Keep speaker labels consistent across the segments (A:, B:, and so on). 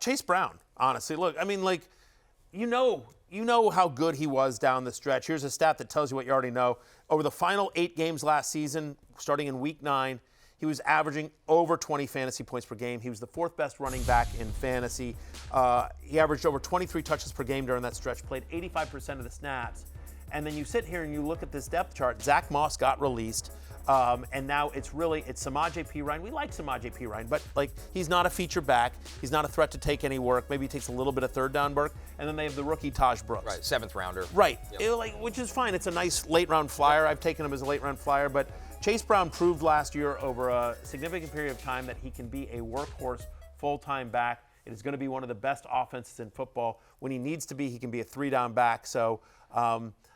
A: Chase Brown, honestly. Look, I mean, like, you know how good he was down the stretch. Here's a stat that tells you what you already know. Over the final 8 games last season, starting in Week 9, he was averaging over 20 fantasy points per game. He was the 4th best running back in fantasy. He averaged over 23 touches per game during that stretch, played 85% of the snaps. And then you sit here and you look at this depth chart. Zach Moss got released. And now it's Samaje Perine. We like Samaje Perine, but like he's not a feature back. He's not a threat to take any work. Maybe he takes a little bit of third down work. And then they have the rookie Taj Brooks.
B: Right, 7th rounder.
A: Right, which is fine. It's a nice late round flyer. I've taken him as a late round flyer, but Chase Brown proved last year over a significant period of time that he can be a workhorse full-time back. It is going to be one of the best offenses in football. When he needs to be, he can be a 3-down back. So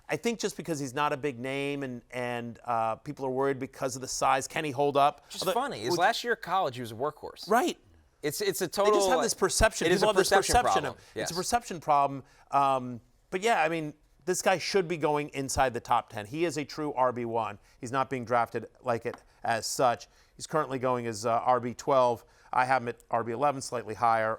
A: I think just because he's not a big name and people are worried because of the size, can he hold up?
B: Which is funny. His last year at college, he was a workhorse.
A: Right.
B: It's a total.
A: They just have this perception.
B: It is a perception problem.
A: It's a perception problem. But yeah, I mean, this guy should be going inside the top 10. He is a true RB1. He's not being drafted like it as such. He's currently going as RB12. I have him at RB11, slightly higher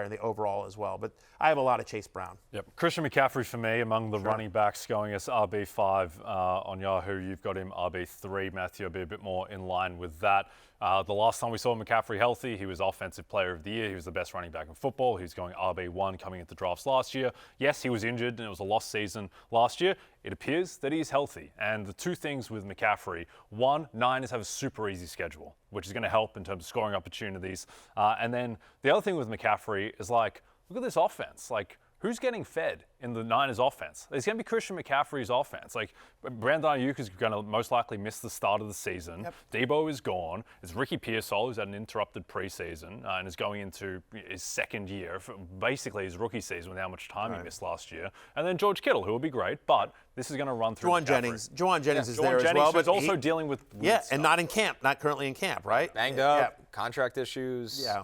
A: in the overall as well. But I have a lot of Chase Brown.
C: Yep. Christian McCaffrey for me among the running backs going as RB5 on Yahoo. You've got him RB3. Matthew will be a bit more in line with that. The last time we saw McCaffrey healthy, he was Offensive Player of the Year. He was the best running back in football. He was going RB1 coming into drafts last year. Yes, he was injured and it was a lost season last year. It appears that he's healthy. And the two things with McCaffrey, one, Niners have a super easy schedule, which is going to help in terms of scoring opportunities. And then the other thing with McCaffrey is like, look at this offense. Like, who's getting fed in the Niners offense? It's going to be Christian McCaffrey's offense. Like, Brandon Ayuk is going to most likely miss the start of the season. Yep. Debo is gone. It's Ricky Pearsall, who's had an interrupted preseason and is going into his second year, basically his rookie season with how much time he missed last year. And then George Kittle, who will be great, but this is going to run through
A: Juwan Jennings is there as well.
C: But also dealing with
A: and not in camp, not currently in camp, right?
B: Banged up, contract issues.
A: Yeah.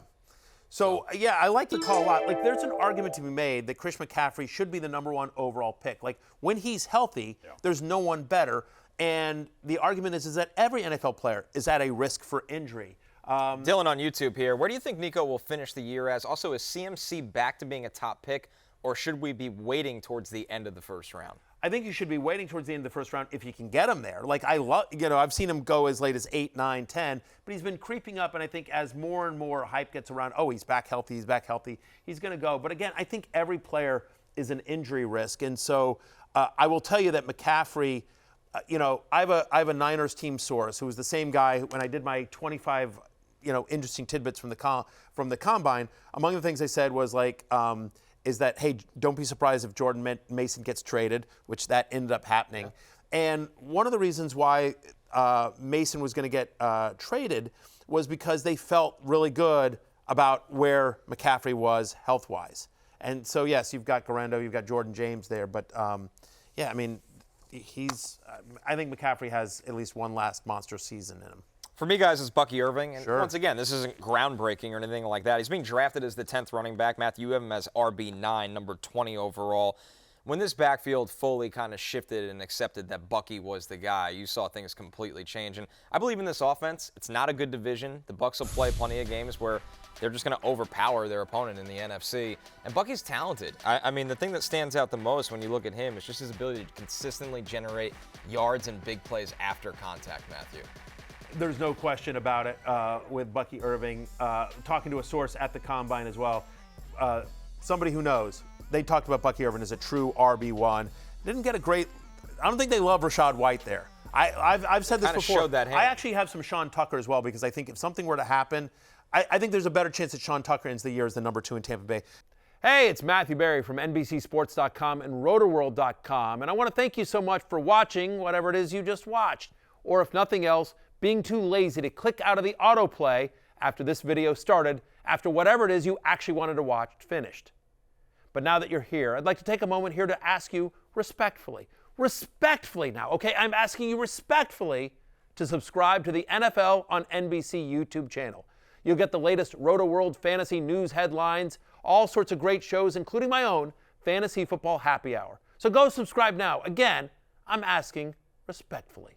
A: So, I like the call a lot. Like, there's an argument to be made that Chris McCaffrey should be the #1 overall pick. Like, when he's healthy, there's no one better. And the argument is that every NFL player is at a risk for injury.
B: Dylan on YouTube here. Where do you think Nico will finish the year as? Also, is CMC back to being a top pick, or should we be waiting towards the end of the first round?
A: I think you should be waiting towards the end of the first round if you can get him there. Like, I've seen him go as late as 8, 9, 10, but he's been creeping up, and I think as more and more hype gets around, he's back healthy, he's going to go. But again, I think every is an injury risk, and so I will tell you that McCaffrey, I have a Niners team source who was the same guy when I did my 25, interesting tidbits from the combine. Among the things I said was like, is that, hey, don't be surprised if Jordan Mason gets traded, which that ended up happening. Yeah. And one of the reasons why Mason was going to get traded was because they felt really good about where McCaffrey was health-wise. And so, yes, you've got Garando, you've got Jordan James there, but I think McCaffrey has at least one last monster season in him.
B: For me, guys, it's Bucky Irving. And once again, this isn't groundbreaking or anything like that. He's being drafted as the 10th running back. Matthew, you have him as RB9, number 20 overall. When this backfield fully kind of shifted and accepted that Bucky was the guy, you saw things completely change. And I believe in this offense. It's not a good division. The Bucs will play plenty of games where they're just going to overpower their opponent in the NFC. And Bucky's talented. I mean, the thing that stands out the most when you look at him is just his ability to consistently generate yards and big plays after contact, Matthew.
A: There's no question about it with Bucky Irving. Talking to a source at the Combine as well, somebody who knows, they talked about Bucky Irving as a true RB1. Didn't get a great – I don't think they love Rachaad White there. I've said this before.
B: Showed that hand.
A: I actually have some Sean Tucker as well because I think if something were to happen, I think there's a better chance that Sean Tucker ends the year as the #2 in Tampa Bay. Hey, it's Matthew Berry from NBCSports.com and RotoWorld.com, and I want to thank you so much for watching whatever it is you just watched. Or if nothing else, being too lazy to click out of the autoplay after this video started, after whatever it is you actually wanted to watch finished. But now that you're here, I'd like to take a moment here to ask you respectfully now, okay? I'm asking you respectfully to subscribe to the NFL on NBC YouTube channel. You'll get the latest Roto-World fantasy news headlines, all sorts of great shows, including my own Fantasy Football Happy Hour. So go subscribe now. Again, I'm asking respectfully.